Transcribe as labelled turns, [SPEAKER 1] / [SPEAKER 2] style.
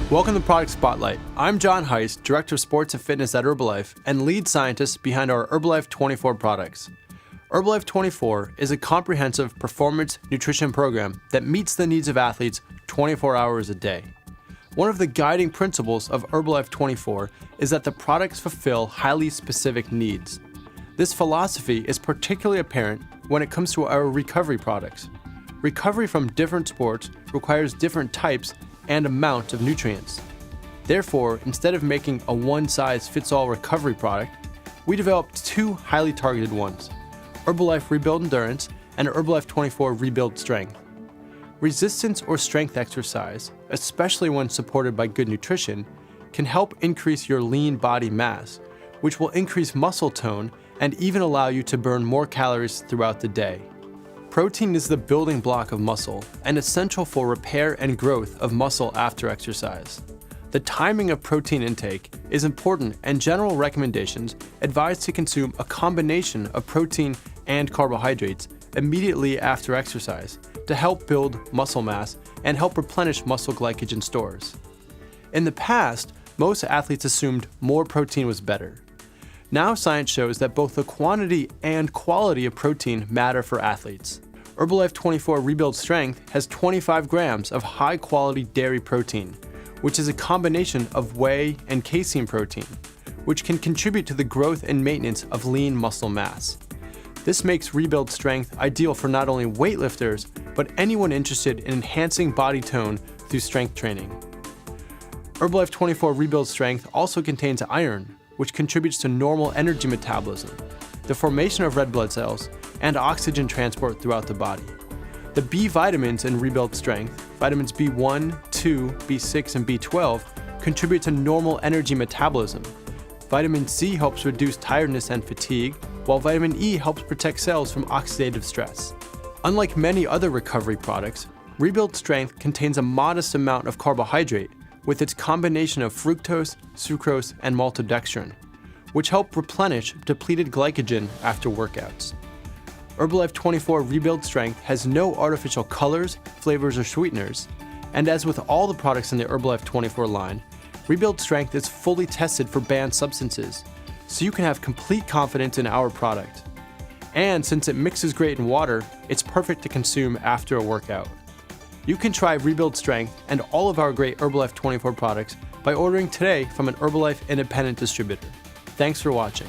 [SPEAKER 1] Welcome to Product Spotlight. I'm John Heiss, Director of Sports and Fitness at Herbalife and lead scientist behind our Herbalife 24 products. Herbalife 24 is a comprehensive performance nutrition program that meets the needs of athletes 24 hours a day. One of the guiding principles of Herbalife 24 is that the products fulfill highly specific needs. This philosophy is particularly apparent when it comes to our recovery products. Recovery from different sports requires different types and amount of nutrients. Therefore, instead of making a one-size-fits-all recovery product, we developed two highly targeted ones, Herbalife Rebuild Endurance and Herbalife 24 Rebuild Strength. Resistance or strength exercise, especially when supported by good nutrition, can help increase your lean body mass, which will increase muscle tone and even allow you to burn more calories throughout the day. Protein is the building block of muscle and essential for repair and growth of muscle after exercise. The timing of protein intake is important, and general recommendations advise to consume a combination of protein and carbohydrates immediately after exercise to help build muscle mass and help replenish muscle glycogen stores. In the past, most athletes assumed more protein was better. Now science shows that both the quantity and quality of protein matter for athletes. Herbalife 24 Rebuild Strength has 25 grams of high-quality dairy protein, which is a combination of whey and casein protein, which can contribute to the growth and maintenance of lean muscle mass. This makes Rebuild Strength ideal for not only weightlifters, but anyone interested in enhancing body tone through strength training. Herbalife 24 Rebuild Strength also contains iron, which contributes to normal energy metabolism, the formation of red blood cells, and oxygen transport throughout the body. The B vitamins in Rebuild Strength, vitamins B1, 2, B6, and B12, contribute to normal energy metabolism. Vitamin C helps reduce tiredness and fatigue, while vitamin E helps protect cells from oxidative stress. Unlike many other recovery products, Rebuild Strength contains a modest amount of carbohydrate with its combination of fructose, sucrose, and maltodextrin, which help replenish depleted glycogen after workouts. Herbalife 24 Rebuild Strength has no artificial colors, flavors, or sweeteners, and as with all the products in the Herbalife 24 line, Rebuild Strength is fully tested for banned substances, so you can have complete confidence in our product. And since it mixes great in water, it's perfect to consume after a workout. You can try Rebuild Strength and all of our great Herbalife 24 products by ordering today from an Herbalife independent distributor. Thanks for watching.